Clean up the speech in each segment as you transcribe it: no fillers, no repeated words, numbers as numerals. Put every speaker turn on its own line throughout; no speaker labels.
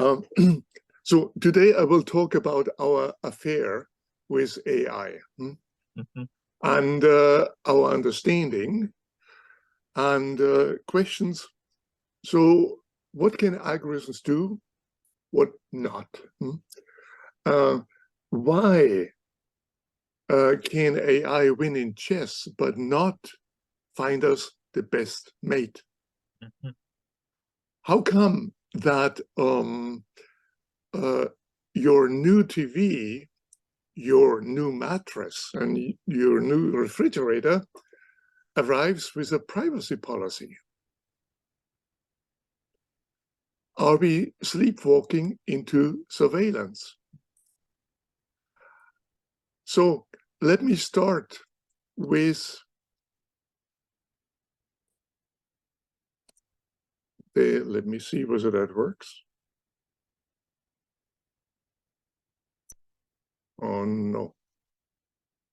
Um, so today I will talk about our affair with AI and our understanding and questions. So what can algorithms do? What not? Why can AI win in chess but not find us the best mate? How come that your new TV, your new mattress, and your new refrigerator arrives with a privacy policy? Are we sleepwalking into surveillance? So let me start with let me see whether that works. Oh no,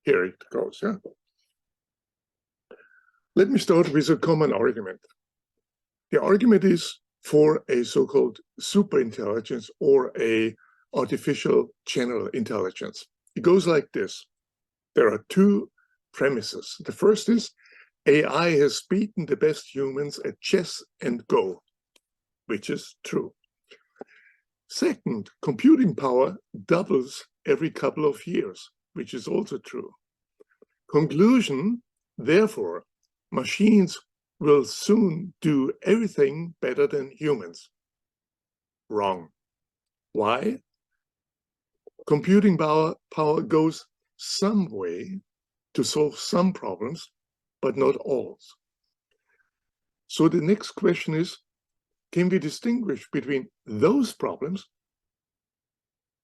here it goes, yeah. Let me start with a common argument. The argument is for a so-called superintelligence or a artificial general intelligence. It goes like this. There are two premises. The first is AI has beaten the best humans at chess and Go, which is true. Second, computing power doubles every couple of years, which is also true. Conclusion, therefore, machines will soon do everything better than humans. Wrong. Why? Computing power goes some way to solve some problems, but not all. So the next question is, can we distinguish between those problems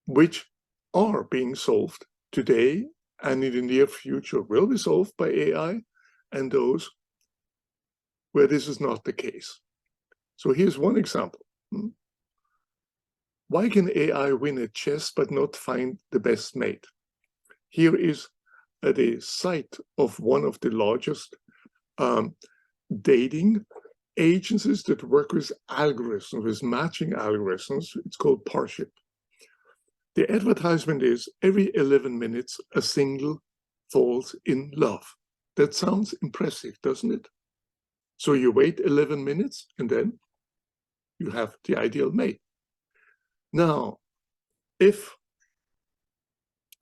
which are being solved today and in the near future will be solved by AI, and those where this is not the case? So here's one example. Why can AI win at chess but not find the best mate? Here is the site of one of the largest dating agencies that work with algorithms, with matching algorithms. It's called Parship. The advertisement is every 11 minutes, a single falls in love. That sounds impressive, doesn't it? So you wait 11 minutes and then you have the ideal mate. Now, if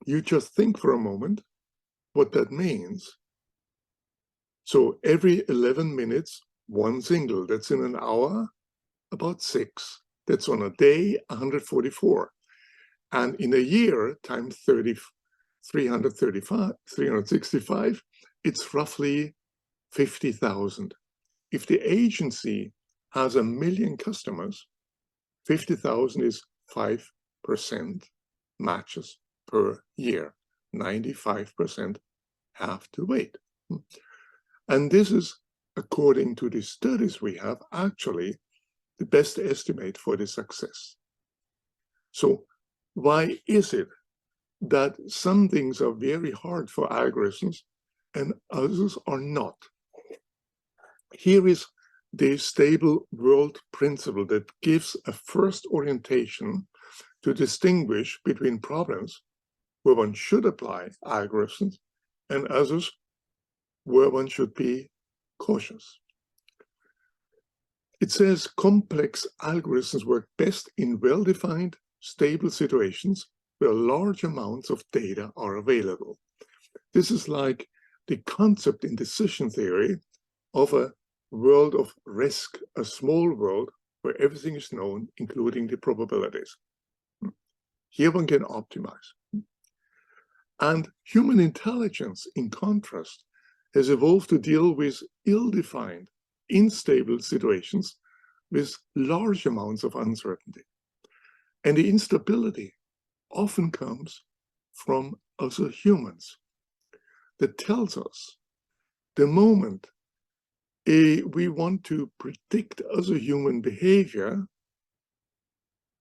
you just think for a moment what that means, so every 11 minutes, one single, that's in an hour, about 6. That's on a day, 144. And in a year, times 365, it's roughly 50,000. If the agency has 1 million customers, 50,000 is 5% matches per year. 95% have to wait. And this is, according to the studies we have, actually the best estimate for the success. So why is it that some things are very hard for algorithms and others are not? Here is the stable world principle that gives a first orientation to distinguish between problems where one should apply algorithms and others where one should be cautious. It says complex algorithms work best in well-defined, stable situations where large amounts of data are available. This is like the concept in decision theory of a world of risk, a small world where everything is known, including the probabilities. Here one can optimize. And human intelligence, in contrast, has evolved to deal with ill-defined, unstable situations with large amounts of uncertainty. And the instability often comes from other humans. That tells us the moment we want to predict other human behavior,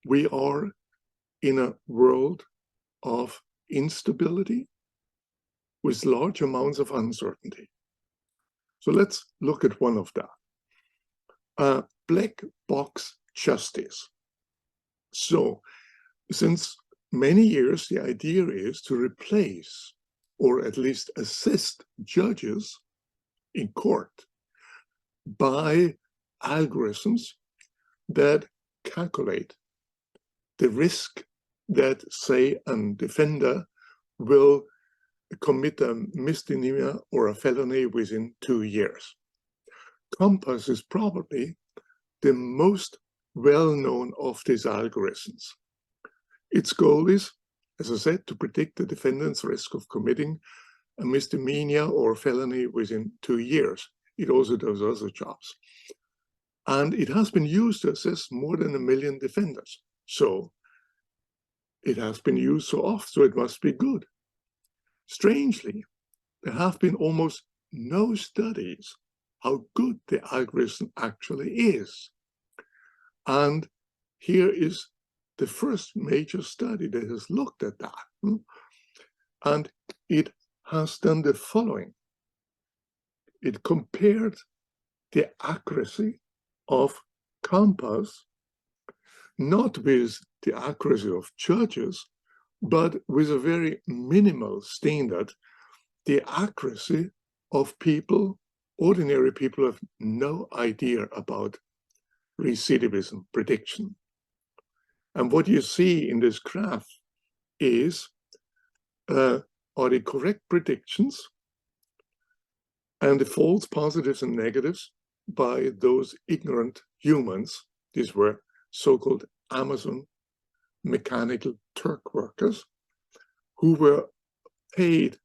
we are in a world of instability with large amounts of uncertainty. So let's look at one of that. Black box justice. So, since many years, the idea is to replace or at least assist judges in court by algorithms that calculate the risk that, say, a defender will commit a misdemeanor or a felony within 2 years. Compass is probably the most well-known of these algorithms. Its goal is, as I said, to predict the defendant's risk of committing a misdemeanor or felony within 2 years. It also does other jobs. And it has been used to assess more than 1 million defenders. So it has been used so often, so it must be good. Strangely, there have been almost no studies how good the algorithm actually is. And here is the first major study that has looked at that. And it has done the following. It compared the accuracy of Compass, not with the accuracy of judges, but with a very minimal standard, the accuracy of people, ordinary people who have no idea about recidivism prediction. And what you see in this graph is, are the correct predictions and the false positives and negatives by those ignorant humans. These were so-called Amazon mechanical Turk workers who were paid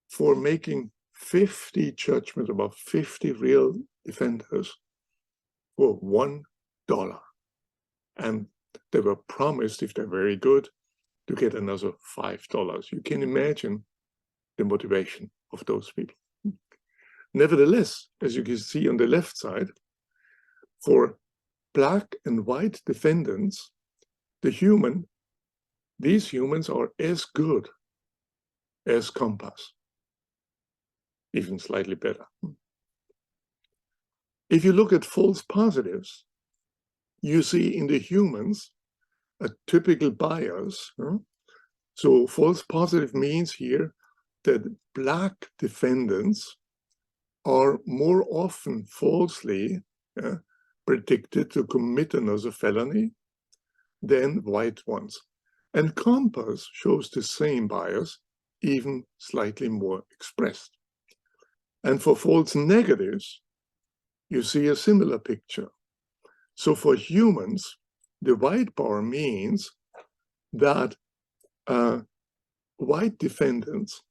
for making 50 judgments about 50 real defenders for $1. And they were promised, if they're very good, to get another $5. You can imagine the motivation of those people. Nevertheless, as you can see on the left side, for black and white defendants, these humans are as good as Compass, even slightly better. If you look at false positives, you see in the humans a typical bias. So false positive means here that black defendants are more often falsely predicted to commit another felony than white ones. And Compass shows the same bias, even slightly more expressed. And for false negatives, you see a similar picture. So for humans, the white bar means that white defendants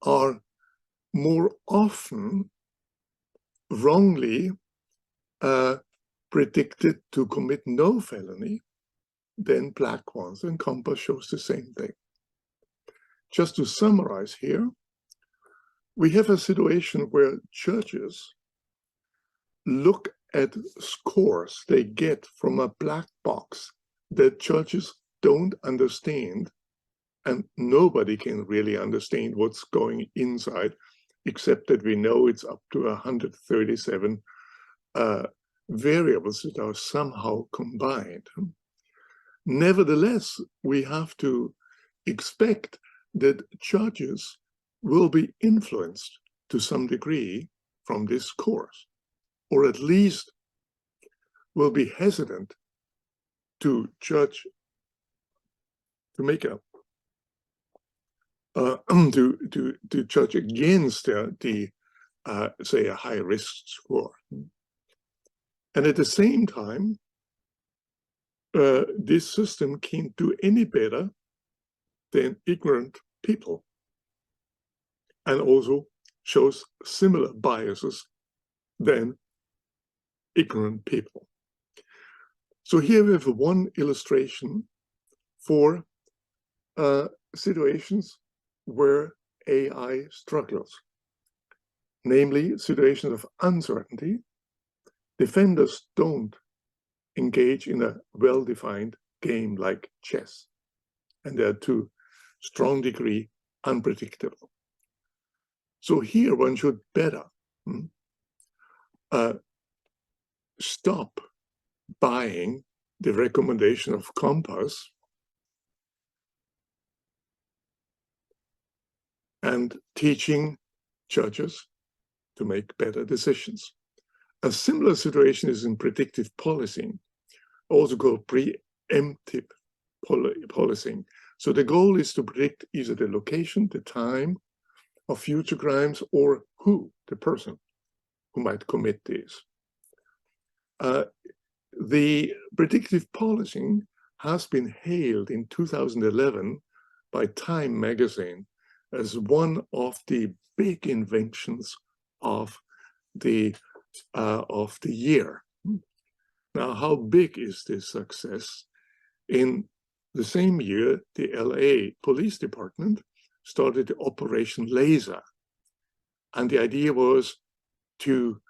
are more often wrongly predicted to commit no felony than black ones, and Compass shows the same thing. Just to summarize here, we have a situation where judges look at scores they get from a black box that judges don't understand, and nobody can really understand what's going inside, except that we know it's up to 137 variables that are somehow combined. Nevertheless, we have to expect that judges will be influenced to some degree from this scores, or at least will be hesitant to judge, to make a to judge against the say a high risk score. And at the same time, this system can't do any better than ignorant people, and also shows similar biases than ignorant people. So here we have one illustration for situations where AI struggles, namely situations of uncertainty. Defenders don't engage in a well-defined game like chess, and they're to a strong degree unpredictable. So here one should better stop buying the recommendation of compass and teaching judges to make better decisions. A similar situation is in predictive policing, also called preemptive policing. So the goal is to predict either the location, the time of future crimes, or who, the person who might commit these. The predictive policing has been hailed in 2011 by Time magazine as one of the big inventions of the year. Now, how big is this success? In the same year, the LA Police Department started Operation Laser. And the idea was to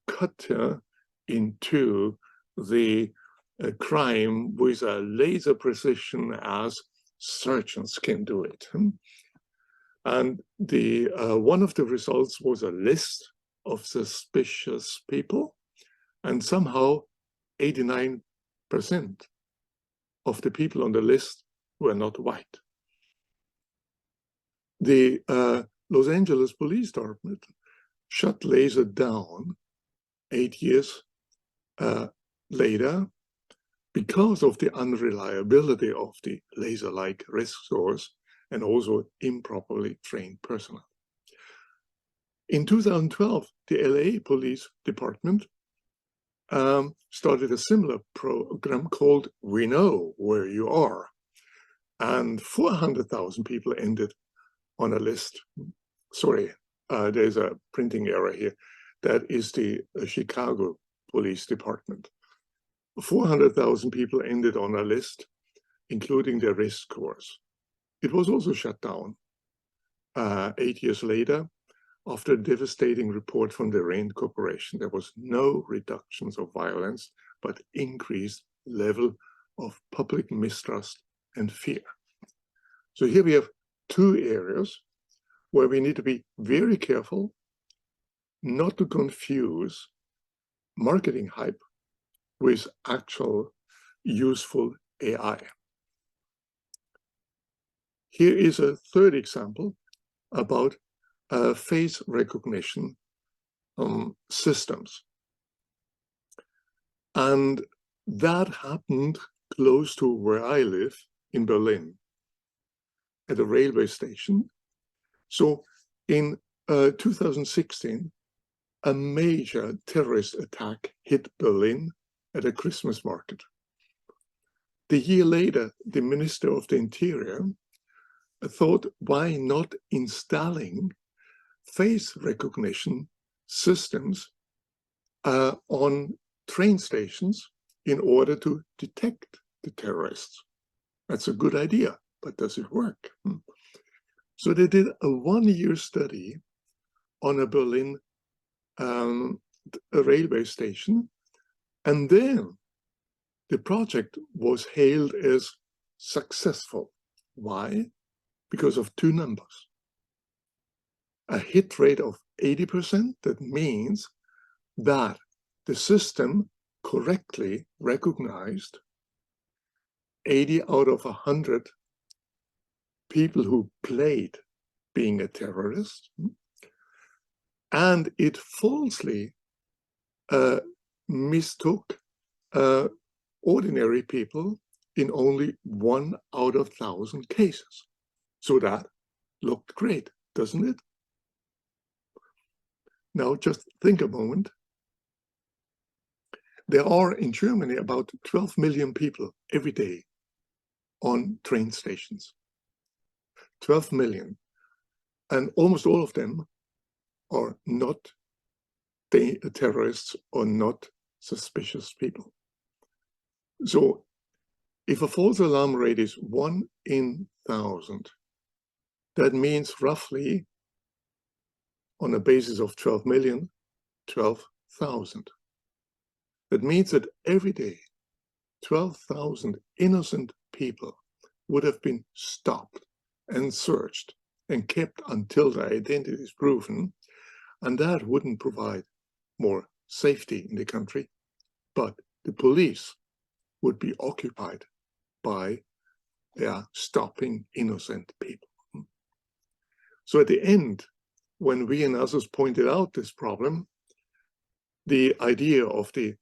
cut into the crime with a laser precision as surgeons can do it. And the one of the results was a list of suspicious people, and somehow 89% of the people on the list were not white. The Los Angeles Police Department shut laser down 8 years later because of the unreliability of the laser-like risk scores and also improperly trained personnel. In 2012, the LA Police Department started a similar program called We Know Where You Are. And 400,000 people ended on a list. Sorry, there's a printing error here. That is the Chicago Police Department. 400,000 people ended on a list, including their risk scores. It was also shut down 8 years later after a devastating report from the RAND Corporation. There was no reductions of violence, but increased level of public mistrust and fear. So here we have two areas where we need to be very careful not to confuse marketing hype with actual useful AI. Here is a third example about face recognition systems. And that happened close to where I live in Berlin, at a railway station. So in 2016, a major terrorist attack hit Berlin at a Christmas market. The year later, the Minister of the Interior thought, why not installing face recognition systems on train stations in order to detect the terrorists? That's a good idea, but does it work? So they did a one-year study on a Berlin a railway station, and then the project was hailed as successful. Why? Because of two numbers. A hit rate of 80%, that means that the system correctly recognized 80 out of 100 people who played being a terrorist, and it falsely mistook ordinary people in only 1 out of 1,000 cases. So that looked great, doesn't it? Now just think a moment. There are in Germany about 12 million people every day on train stations. 12 million. And almost all of them are not terrorists or not suspicious people. So if a false alarm rate is 1 in 1,000, that means roughly, on a basis of 12 million, 12,000. That means that every day, 12,000 innocent people would have been stopped and searched and kept until their identity is proven. And that wouldn't provide more safety in the country, but the police would be occupied by stopping innocent people. So at the end, when we and others pointed out this problem, the idea of the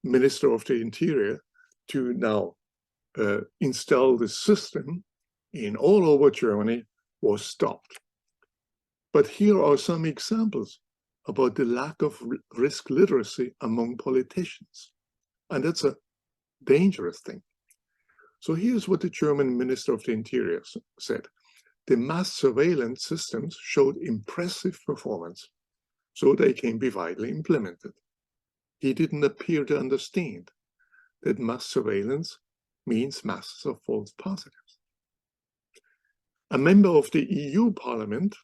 Minister of the Interior to now install the system in all over Germany was stopped. But here are some examples about the lack of risk literacy among politicians. And that's a dangerous thing. So here's what the German Minister of the Interior said. The mass surveillance systems showed impressive performance, so they can be widely implemented. He didn't appear to understand that mass surveillance means masses of false positives. A member of the EU Parliament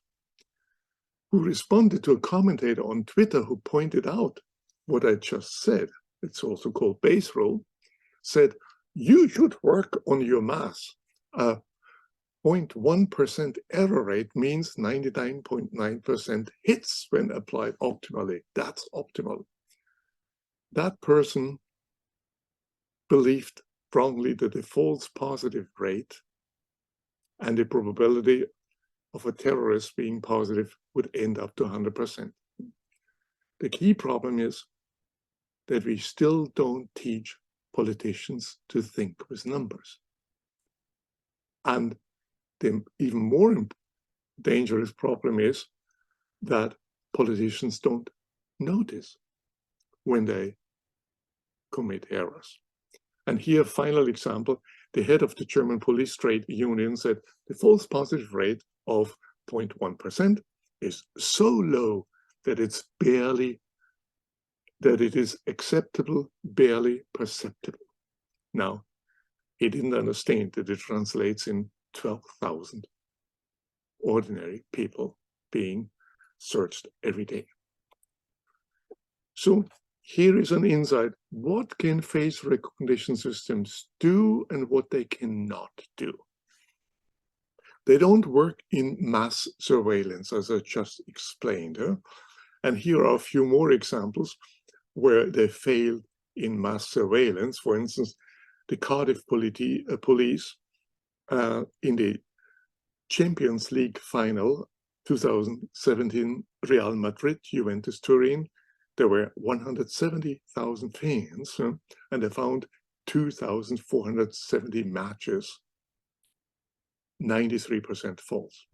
who responded to a commentator on Twitter who pointed out what I just said, it's also called base rule, said, you should work on your mass. 0.1% error rate means 99.9% hits when applied optimally. That's optimal. That person believed strongly that the false positive rate and the probability of a terrorist being positive would end up to 100%. The key problem is that we still don't teach politicians to think with numbers. And the even more dangerous problem is that politicians don't notice when they commit errors. And here, final example, the head of the German police trade union said the false positive rate of 0.1% is so low that it is acceptable, barely perceptible. Now, he didn't understand that it translates in 12,000 ordinary people being searched every day. So here is an insight. What can face recognition systems do and what they cannot do? They don't work in mass surveillance, as I just explained. And here are a few more examples where they failed in mass surveillance. For instance, the Cardiff police in the Champions League final 2017, Real Madrid, Juventus Turin, there were 170,000 fans, and they found 2,470 matches, 93% false.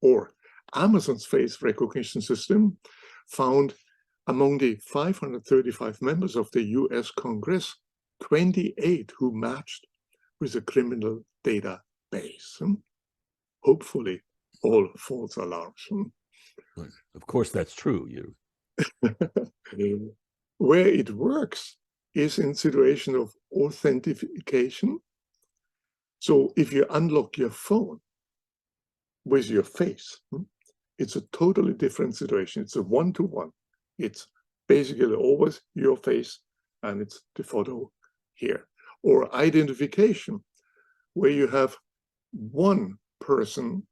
Or Amazon's face recognition system found among the 535 members of the US Congress, 28 who matched with a criminal database. Hopefully, all false alarms.
Of course, that's true.
Where it works is in situation of authentication. So if you unlock your phone with your face, it's a totally different situation. It's a one-to-one. It's basically always your face, and it's the photo here. Or identification, where you have one person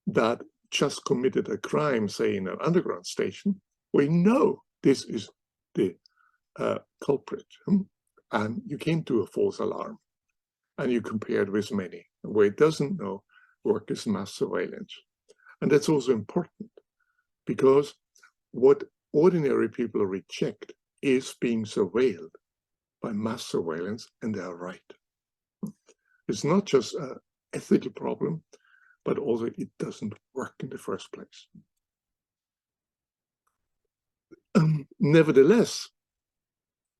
that just committed a crime, say in an underground station, we know this is the culprit, and you can't do a false alarm, and you compare it with many. Where it doesn't know, work is mass surveillance. And that's also important, because what ordinary people reject is being surveilled by mass surveillance, and they are right. It's not just an ethical problem, but also it doesn't work in the first place. Nevertheless,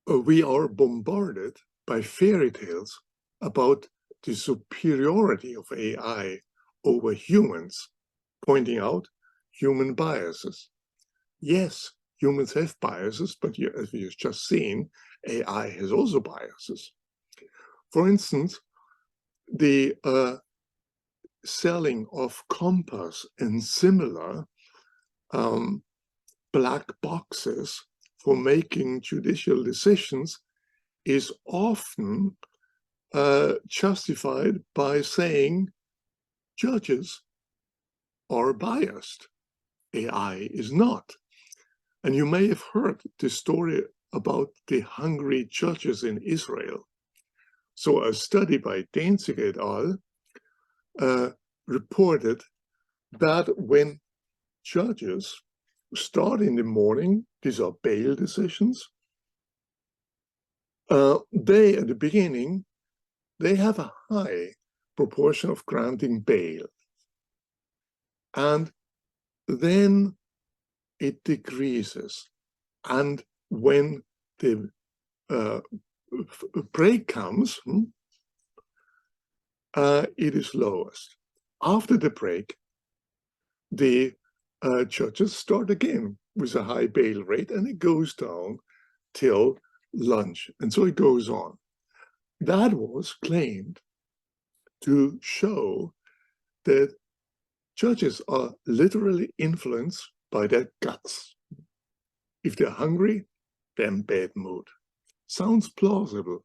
we are bombarded by fairy tales about the superiority of AI over humans, pointing out human biases. Yes, humans have biases, but as we have just seen, AI has also biases. For instance, the selling of Compass and similar black boxes for making judicial decisions is often justified by saying judges are biased. AI is not. And you may have heard the story about the hungry judges in Israel. So a study by Danziger et al. Reported that when judges start in the morning, these are bail decisions, they, at the beginning, they have a high proportion of granting bail. And then it decreases. And when the break comes, it is lowest. After the break, the judges start again with a high bail rate, and it goes down till lunch. And so it goes on. That was claimed to show that judges are literally influenced by their guts. If they're hungry, they're in bad mood. Sounds plausible,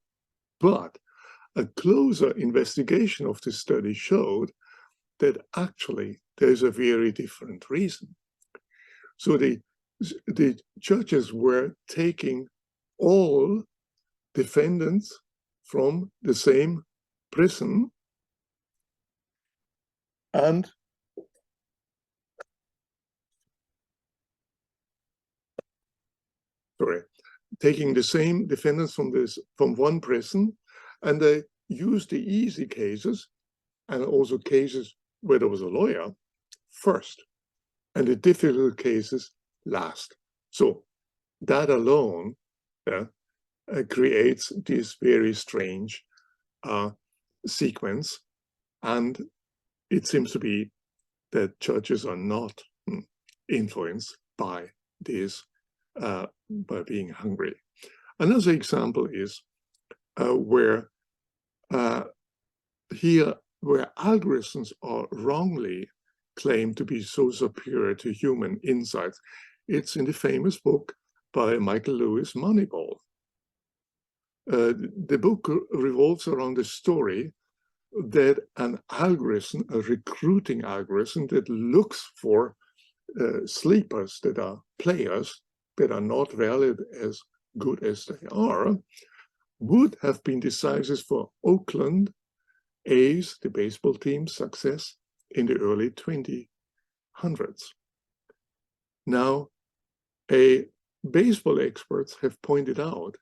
but a closer investigation of the study showed that actually there's a very different reason. So the judges were taking all defendants from the same prison and taking the same defendants from one prison, and they used the easy cases and also cases where there was a lawyer first, and the difficult cases last. So that alone creates this very strange sequence, and it seems to be that judges are not influenced by this, by being hungry. Another example is where algorithms are wrongly claimed to be so superior to human insights. It's in the famous book by Michael Lewis, Moneyball. The book revolves around the story that an algorithm, a recruiting algorithm that looks for sleepers that are players that are not valued as good as they are, would have been decisive for Oakland A's, the baseball team's success in the early 2000s. Now, baseball experts have pointed out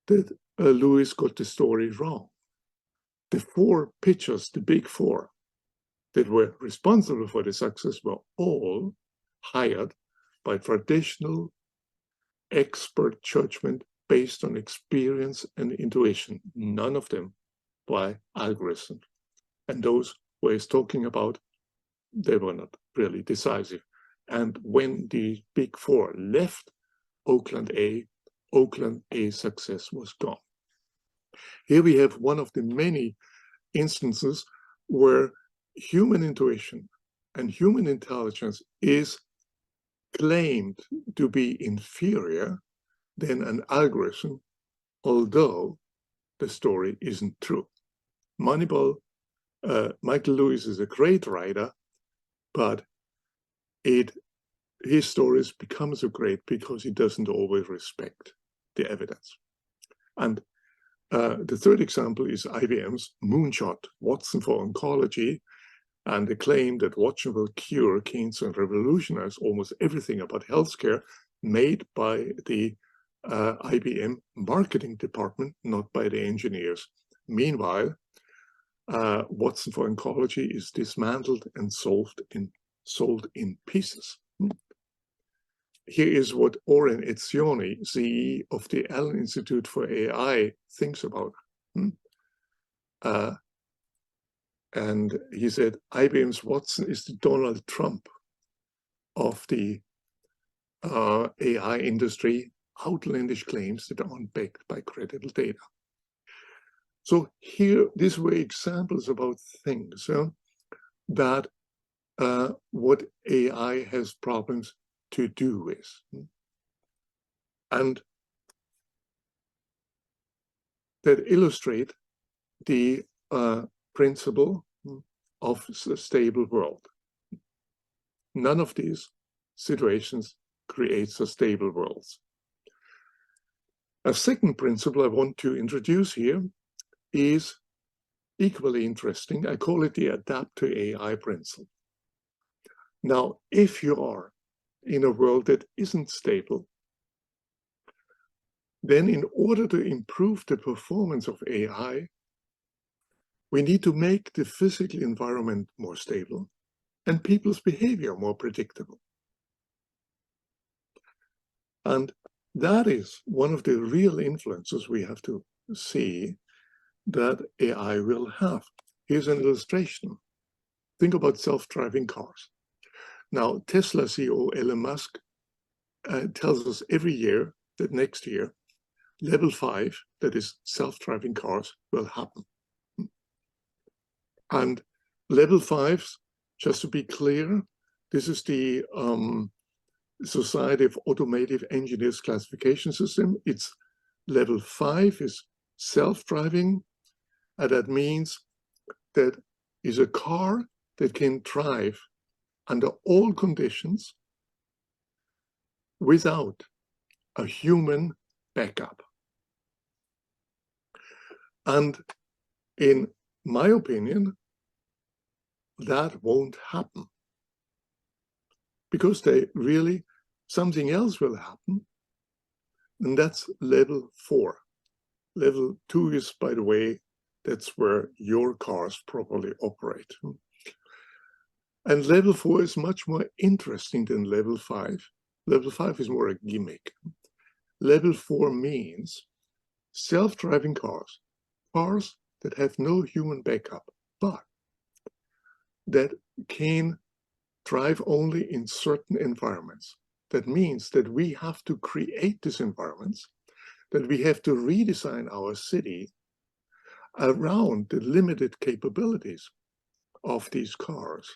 that Lewis got the story wrong. The four pitchers, the big four, that were responsible for the success were all hired by traditional expert judgment based on experience and intuition, none of them by algorithm. And those who he's talking about, they were not really decisive. And when the big four left Oakland A's success was gone. Here we have one of the many instances where human intuition and human intelligence is claimed to be inferior than an algorithm, although the story isn't true. Moneyball, Michael Lewis is a great writer, but his stories become so great because he doesn't always respect the evidence. And the third example is IBM's moonshot, Watson for Oncology, and the claim that Watson will cure cancer and revolutionize almost everything about healthcare made by the IBM marketing department, not by the engineers. Meanwhile, Watson for Oncology is dismantled and sold in pieces. Here is what Oren Etzioni, CEO of the Allen Institute for AI, thinks about. And he said, IBM's Watson is the Donald Trump of the AI industry, outlandish claims that aren't backed by credible data. So here, these were examples about things that what AI has problems to do with. And that illustrate the principle of a stable world. None of these situations creates a stable world. A second principle I want to introduce here is equally interesting. I call it the adapt to AI principle. Now, if you are in a world that isn't stable, then in order to improve the performance of AI, we need to make the physical environment more stable and people's behavior more predictable. And that is one of the real influences we have to see that AI will have. Here's an illustration. Think about self-driving cars. Now, Tesla CEO Elon Musk tells us every year that next year, level 5, that is self-driving cars, will happen. And level 5s, just to be clear, this is the Society of Automotive Engineers classification system. It's level 5 is self-driving, and that means that is a car that can drive under all conditions without a human backup. And in my opinion, that won't happen, because something else will happen, and that's level 4. Level 2 is, by the way, that's where your cars properly operate. And level 4 is much more interesting than level 5. Level 5 is more a gimmick. Level 4 means self-driving cars, cars that have no human backup, but that can drive only in certain environments. That means that we have to create these environments, that we have to redesign our city around the limited capabilities of these cars.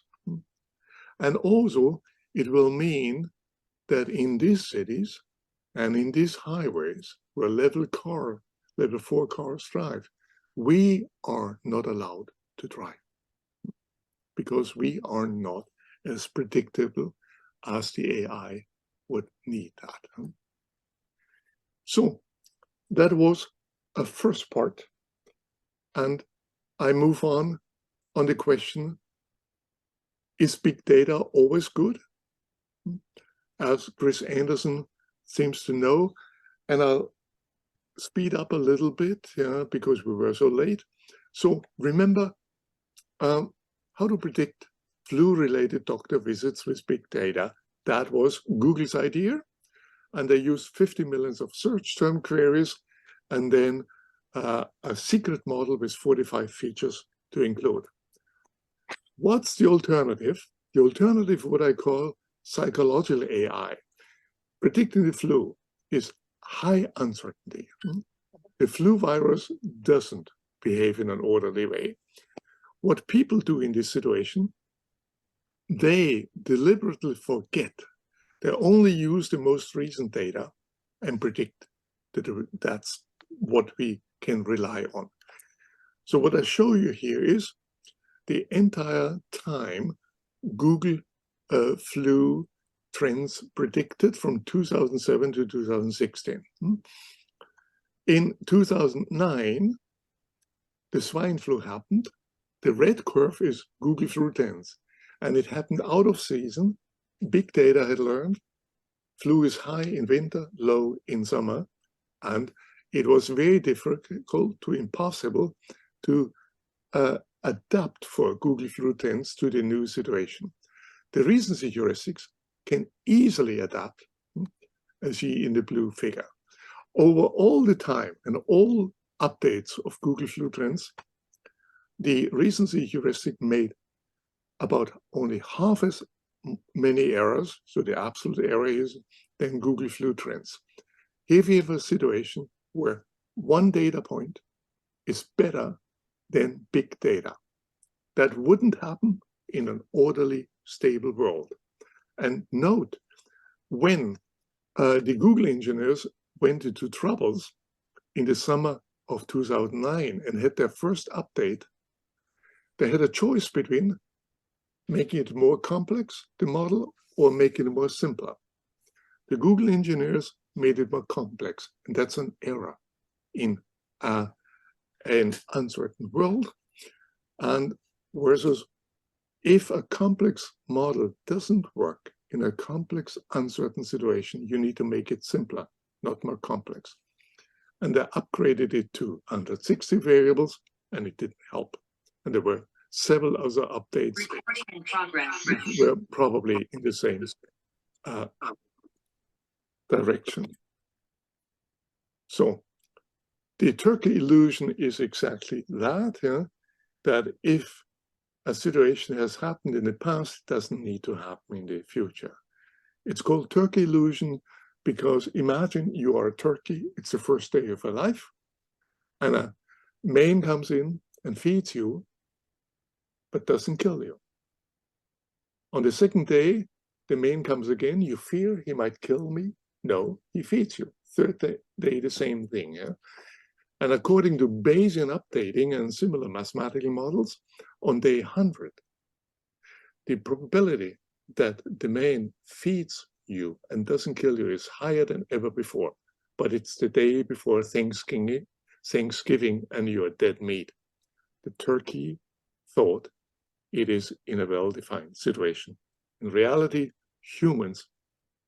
And also, it will mean that in these cities and in these highways where level 4 cars drive, we are not allowed to drive, because we are not as predictable as the AI would need that. So that was a first part. And I move on the question, is big data always good? As Chris Anderson seems to know, and I'll speed up a little bit, because we were so late. So remember how to predict flu-related doctor visits with big data. That was Google's idea, and they used 50 million of search term queries, and then a secret model with 45 features to include. What's the alternative? The alternative, what I call psychological AI. Predicting the flu is high uncertainty. The flu virus doesn't behave in an orderly way. What people do in this situation, they deliberately forget. They only use the most recent data and predict that that's what we can rely on. So what I show you here is the entire time Google flu trends predicted from 2007 to 2016. In 2009, the swine flu happened. The red curve is Google flu trends, and it happened out of season. Big data had learned flu is high in winter, low in summer, and it was very difficult to impossible to adapt for Google flu trends to the new situation. The recency heuristics can easily adapt, as you in the blue figure. Over all the time and all updates of Google flu trends, the recency heuristic made about only half as many errors, so the absolute error is, than Google flu trends. Here we have a situation where one data point is better than big data. That wouldn't happen in an orderly, stable world. And note, when the Google engineers went into troubles in the summer of 2009 and had their first update, they had a choice between making it more complex, the model, or making it more simpler. The Google engineers made it more complex. And that's an error in an uncertain world. And versus if a complex model doesn't work in a complex, uncertain situation, you need to make it simpler, not more complex. And they upgraded it to 160 variables, and it didn't help. And there were several other updates which were probably in the same direction. So the Turkey illusion is exactly that, yeah? That if a situation has happened in the past, it doesn't need to happen in the future. It's called Turkey illusion because imagine you are a turkey, it's the first day of your life, and a man comes in and feeds you, but doesn't kill you. On the second day, the man comes again, you fear he might kill me. No, he feeds you. Third day, the same thing. Yeah? And according to Bayesian updating and similar mathematical models, on day 100, the probability that the man feeds you and doesn't kill you is higher than ever before. But it's the day before Thanksgiving and you're dead meat. The turkey thought it is in a well-defined situation. In reality, humans,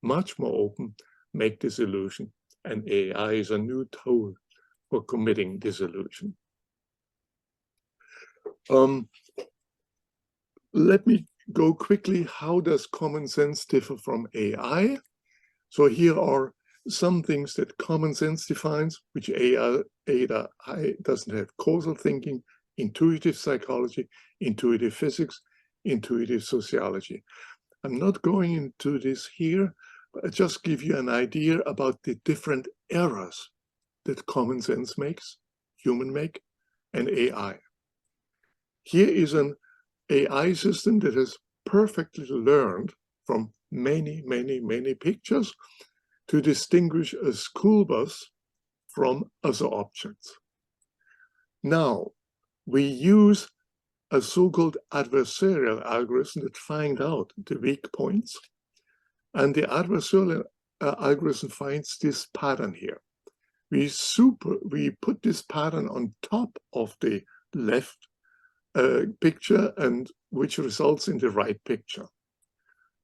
much more open, make this illusion, and AI is a new tool for committing this illusion. Let me go quickly. How does common sense differ from AI? So here are some things that common sense defines, which AI doesn't have: causal thinking, intuitive psychology, intuitive physics, intuitive sociology. I'm not going into this here, but I just give you an idea about the different errors that common sense makes, human make, and AI. Here is an AI system that has perfectly learned from many, many, many pictures to distinguish a school bus from other objects. Now, we use a so-called adversarial algorithm that finds out the weak points, and the adversarial algorithm finds this pattern here. We put this pattern on top of the left picture, and which results in the right picture.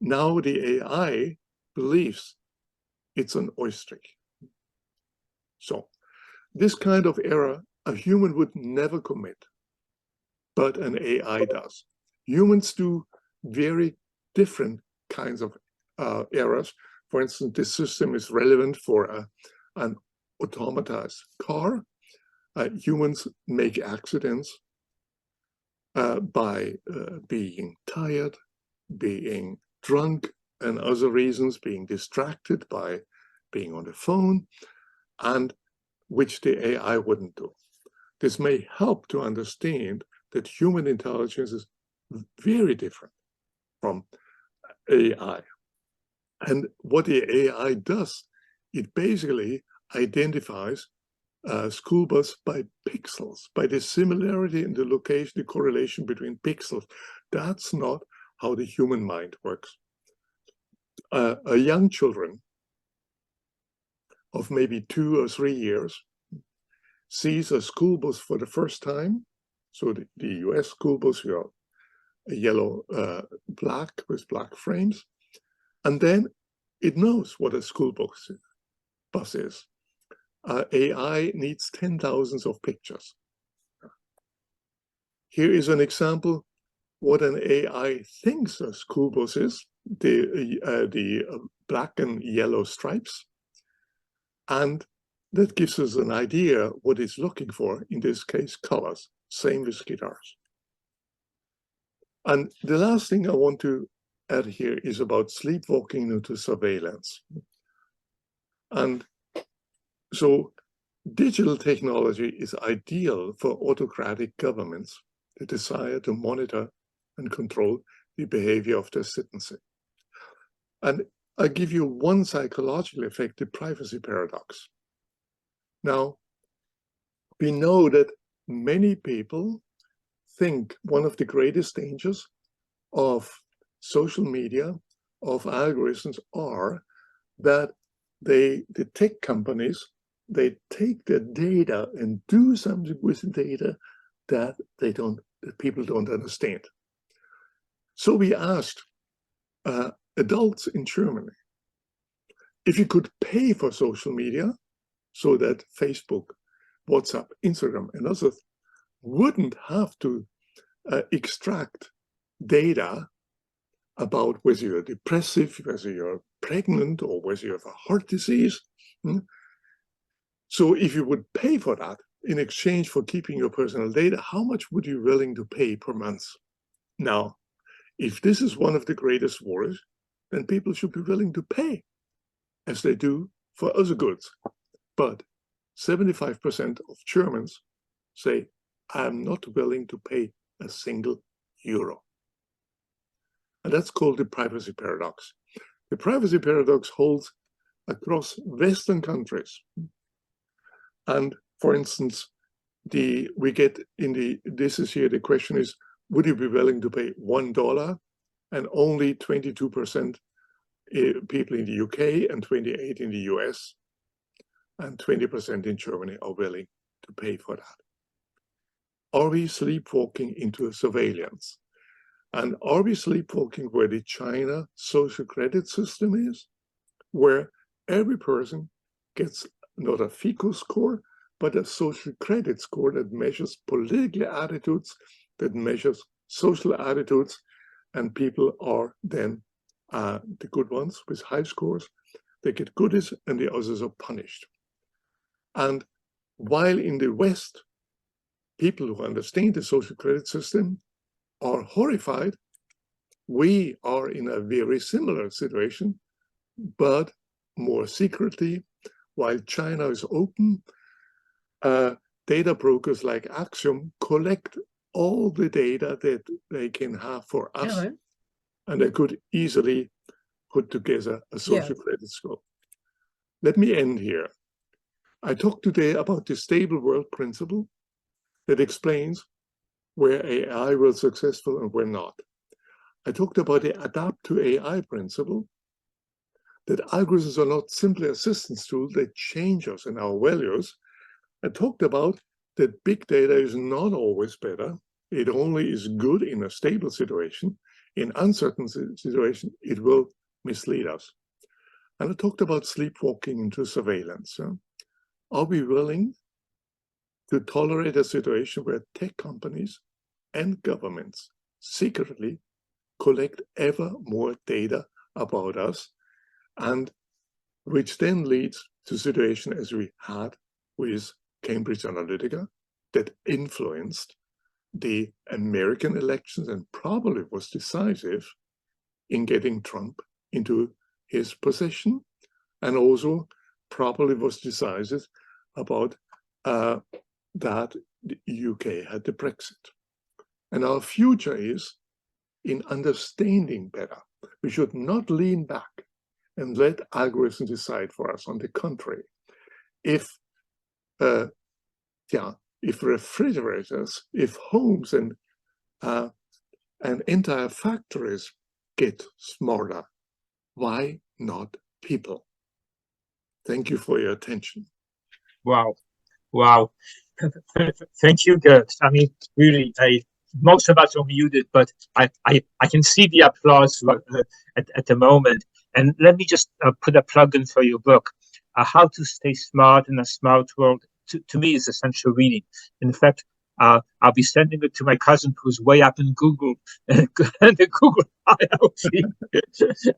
Now the AI believes it's an ostrich. So this kind of error a human would never commit, but an AI does. Humans do very different kinds of errors. For instance, this system is relevant for an automatized car. Humans make accidents by being tired, being drunk, and other reasons, being distracted by being on the phone, and which the AI wouldn't do. This may help to understand that human intelligence is very different from AI. And what the AI does, it basically identifies school bus by pixels, by the similarity in the location, the correlation between pixels. That's not how the human mind works. A young children of maybe 2 or 3 years sees a school bus for the first time. So the US school bus, you know, a yellow, black with black frames. And then it knows what a school bus is. AI needs 10,000s of pictures. Here is an example what an AI thinks a school bus is, the black and yellow stripes. And that gives us an idea what it's looking for, in this case, colors, same with guitars. And the last thing I want to add here is about sleepwalking into surveillance. And so digital technology is ideal for autocratic governments that desire to monitor and control the behavior of their citizens. And I give you one psychological effect, the privacy paradox. Now, we know that many people think one of the greatest dangers of social media, of algorithms, are that the tech companies, they take the data and do something with the data that people don't understand. So we asked adults in Germany if you could pay for social media so that Facebook, WhatsApp, Instagram, and others wouldn't have to extract data about whether you're depressive, whether you're pregnant, or whether you have a heart disease. So if you would pay for that in exchange for keeping your personal data, how much would you be willing to pay per month? Now, if this is one of the greatest worries, then people should be willing to pay, as they do for other goods. But 75% of Germans say, I'm not willing to pay a single euro. And that's called the privacy paradox. The privacy paradox holds across Western countries. And for instance, this is here, the question is, would you be willing to pay $1? And only 22% people in the UK and 28% in the US and 20% in Germany are willing to pay for that. Are we sleepwalking into surveillance? And are we sleepwalking where the China social credit system is, where every person gets not a FICO score, but a social credit score that measures political attitudes, that measures social attitudes, and people are then the good ones with high scores, they get goodies and the others are punished. And while in the West, people who understand the social credit system are horrified, we are in a very similar situation, but more secretly. While China is open, data brokers like Axiom collect all the data that they can have for us, and they could easily put together a social credit score. Let me end here. I talked today about the stable world principle that explains where AI will successful and where not. I talked about the adapt to AI principle, that algorithms are not simply assistance tools, they change us and our values. I talked about that big data is not always better. It only is good in a stable situation. In uncertain situation, it will mislead us. And I talked about sleepwalking into surveillance. Are we willing to tolerate a situation where tech companies and governments secretly collect ever more data about us, and which then leads to a situation as we had with Cambridge Analytica that influenced the American elections and probably was decisive in getting Trump into his position, and also probably was decisive about that the UK had the Brexit. And our future is in understanding better. We should not lean back and let algorithms decide for us. On the contrary, if refrigerators, if homes and entire factories get smarter, why not people? Thank you for your attention.
Wow. Thank you, Gerd. I mean, really, most of us are muted, but I can see the applause at the moment. And let me just put a plug in for your book, How to Stay Smart in a Smart World. To me, is essential reading. In fact, I'll be sending it to my cousin who's way up in Google, and the Google IoT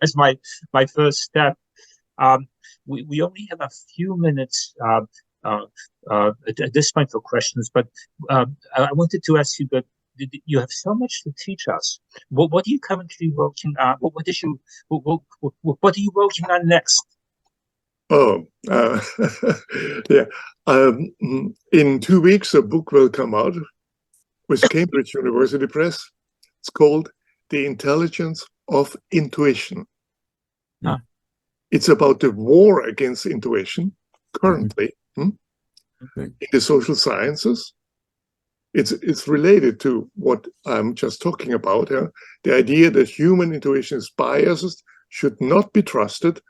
as my first step. We only have a few minutes at this point for questions, but I wanted to ask you that you have so much to teach us. What are you currently working on? What are you working on next?
Oh, yeah. In 2 weeks, a book will come out with Cambridge University Press. It's called The Intelligence of Intuition.
Ah.
It's about the war against intuition currently in the social sciences. It's related to what I'm just talking about. The idea that human intuition is biased, should not be trusted,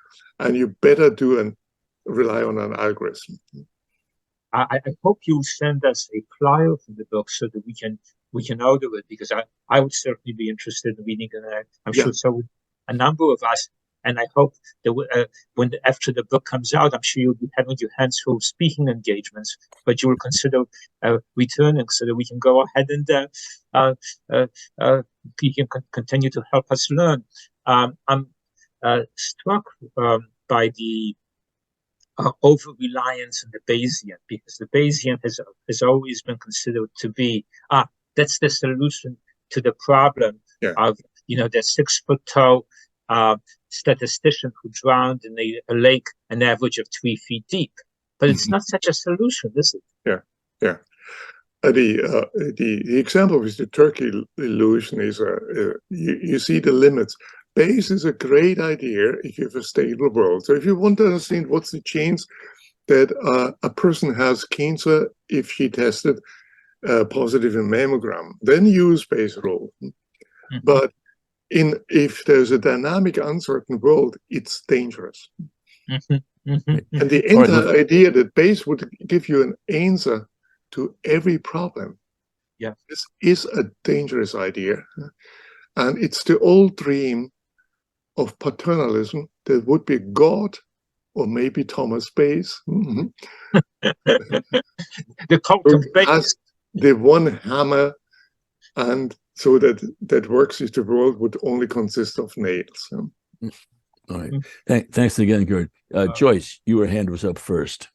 and you better do an rely on an algorithm.
I hope you'll send us a flyer for the book so that we can order it, because I would certainly be interested in reading it. I'm sure so would a number of us. And I hope that after the book comes out, I'm sure you'll be having your hands full of speaking engagements, but you will consider returning so that we can go ahead and you can continue to help us learn. I'm struck by the over-reliance on the Bayesian, because the Bayesian has always been considered to be that's the solution to the problem of the 6-foot tall statistician who drowned in a lake an average of 3 feet deep. But it's not such a solution, is it?
Yeah. The example with the turkey illusion is you see the limits. Bayes is a great idea if you have a stable world. So if you want to understand what's the chance that a person has cancer if she tested positive in mammogram, then use Bayes' rule. Mm-hmm. But if there's a dynamic, uncertain world, it's dangerous. Mm-hmm. Mm-hmm. And the entire idea that Bayes would give you an answer to every problem, this is a dangerous idea. And it's the old dream of paternalism that would be God or maybe Thomas Bayes. Mm-hmm.
The cult of Bayes.
The one hammer, and so that works if the world would only consist of nails.
All right. Thanks again, Gerd. Joyce, your hand was up first.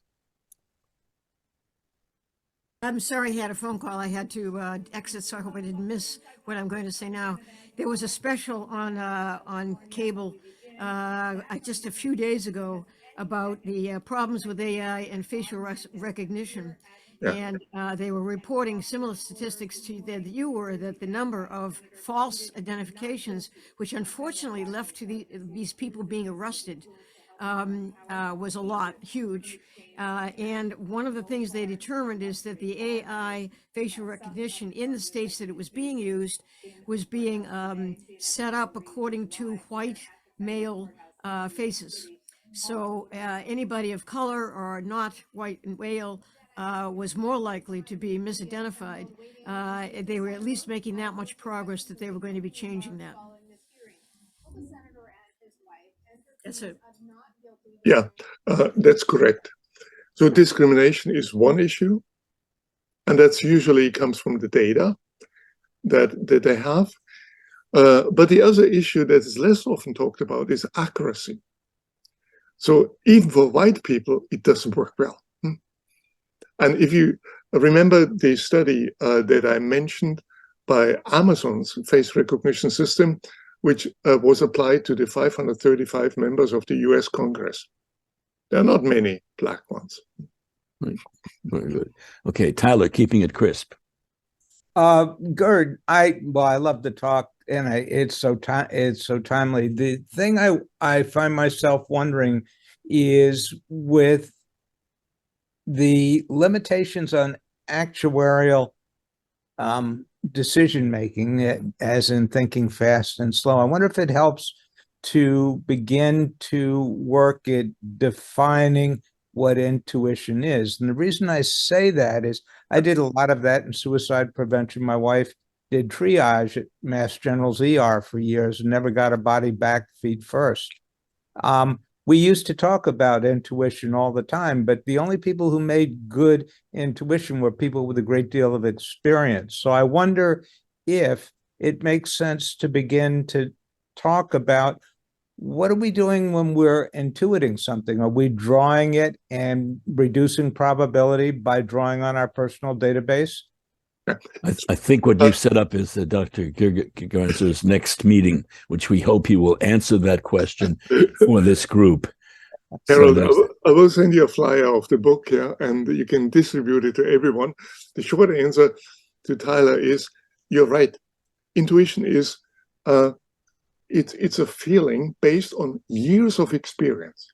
I'm sorry I had a phone call. I had to exit, so I hope I didn't miss what I'm going to say now. There was a special on cable just a few days ago about the problems with AI and facial recognition. And they were reporting similar statistics to that you were, that the number of false identifications, which unfortunately left to these people being arrested, was a lot, huge. And one of the things they determined is that the AI facial recognition in the states that it was being used was being set up according to white male faces. So anybody of color or not white and male was more likely to be misidentified. They were at least making that much progress that they were going to be changing that. That's it.
Yeah, that's correct. So discrimination is one issue, and that's usually comes from the data that they have. But the other issue that is less often talked about is accuracy. So even for white people, it doesn't work well. And if you remember the study that I mentioned by Amazon's face recognition system, which was applied to the 535 members of the US Congress. There are not many black ones.
Right. Very good. Okay, Tyler, keeping it crisp.
Gerd, I love the talk, and it's so timely. The thing I find myself wondering is, with the limitations on actuarial decision making, as in thinking fast and slow, I wonder if it helps to begin to work at defining what intuition is. And the reason I say that is I did a lot of that in suicide prevention. My wife did triage at Mass General's ER for years and never got a body back feet first. We used to talk about intuition all the time, but the only people who made good intuition were people with a great deal of experience. So I wonder if it makes sense to begin to talk about, what are we doing when we're intuiting something? Are we drawing it and reducing probability by drawing on our personal database?
I think what you've set up is Dr. Gigerenzer's next meeting, which we hope he will answer that question for this group.
Harold, I will send you a flyer of the book, and you can distribute it to everyone. The short answer to Tyler is, you're right. Intuition is it's a feeling based on years of experience.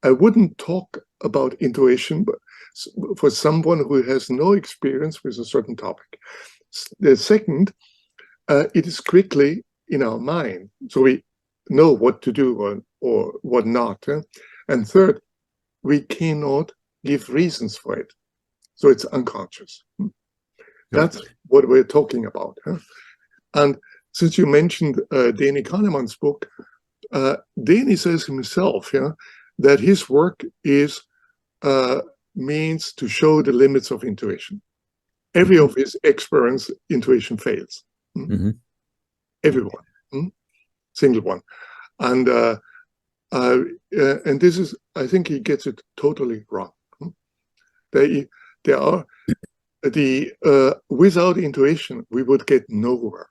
I wouldn't talk about intuition for someone who has no experience with a certain topic. The second, it is quickly in our mind, so we know what to do or what not. And third, we cannot give reasons for it. So it's unconscious. That's what we're talking about. Huh? And since you mentioned Danny Kahneman's book, Danny says himself, that his work is means to show the limits of intuition. Every of his experiments, intuition fails. Everyone, single one, and this is, I think he gets it totally wrong. They are without intuition we would get nowhere.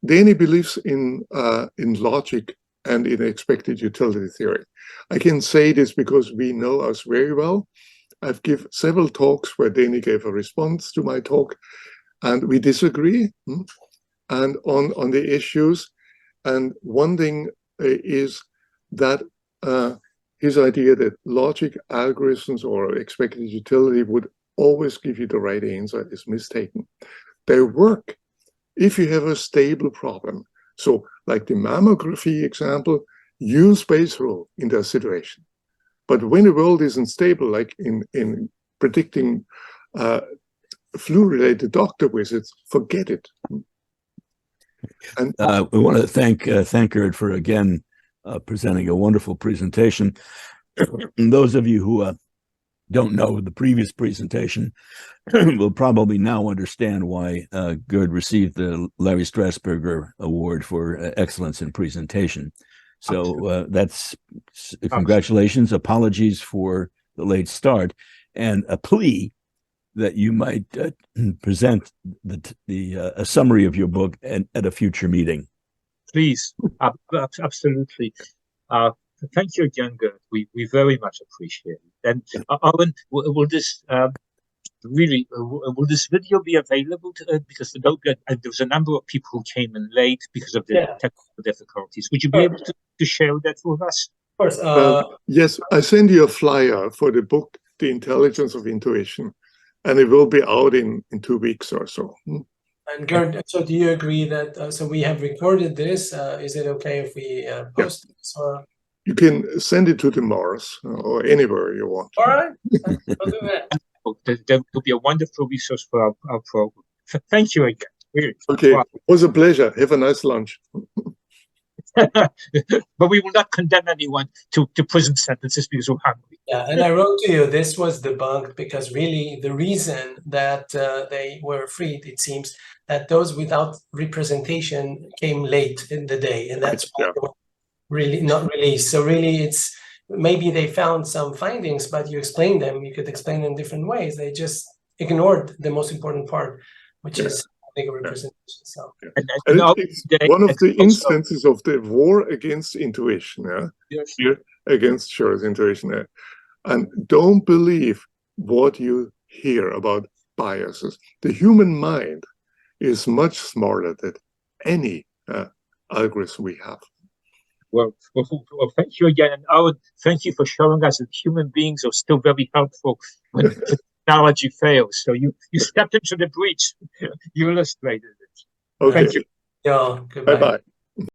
Danny believes in logic and in expected utility theory. I can say this because we know us very well. I've given several talks where Danny gave a response to my talk, and we disagree and on the issues. And one thing is that his idea that logic, algorithms, or expected utility would always give you the right answer is mistaken. They work if you have a stable problem. So like the mammography example, use Bayes' rule in that situation. But when the world isn't stable, like in predicting flu-related doctor visits, forget it. And
we want to thank Gerd for again presenting a wonderful presentation. And those of you who don't know the previous presentation will probably now understand why Gerd received the Larry Strasberger Award for Excellence in Presentation. So that's congratulations, apologies for the late start, and a plea that you might present a summary of your book at a future meeting.
Please, absolutely. Thank you again, Gerd. We very much appreciate it. And Owen, will this will this video be available to, because there was a number of people who came in late because of the technical difficulties. Would you be able to share that with us?
Of course.
Yes, I send you a flyer for the book, The Intelligence of Intuition, and it will be out in 2 weeks or so.
And Gerd, so do you agree that, so we have recorded this, is it okay if we post this? Or?
You can send it to the Mars or anywhere you want.
All right, we'll do that.
That will be a wonderful resource for our program. Thank you again. Really.
Okay,
Wow.
it was a pleasure. Have a nice lunch.
But we will not condemn anyone to prison sentences because we're hungry.
Yeah, and I wrote to you, this was debunked because really the reason that they were freed, it seems, that those without representation came late in the day, and that's why they were really not released. So really it's, maybe they found some findings, but you explained them, you could explain them in different ways. They just ignored the most important part, which is legal representation. So
and it's one of the instances of the war against intuition, here against Schur's intuition. And don't believe what you hear about biases. The human mind is much smarter than any algorithm we have.
Well, thank you again. And Owen, thank you for showing us that human beings are still very helpful when technology fails. So you stepped into the breach. You illustrated it.
Okay.
Thank you.
yeah, goodbye.
Bye-bye.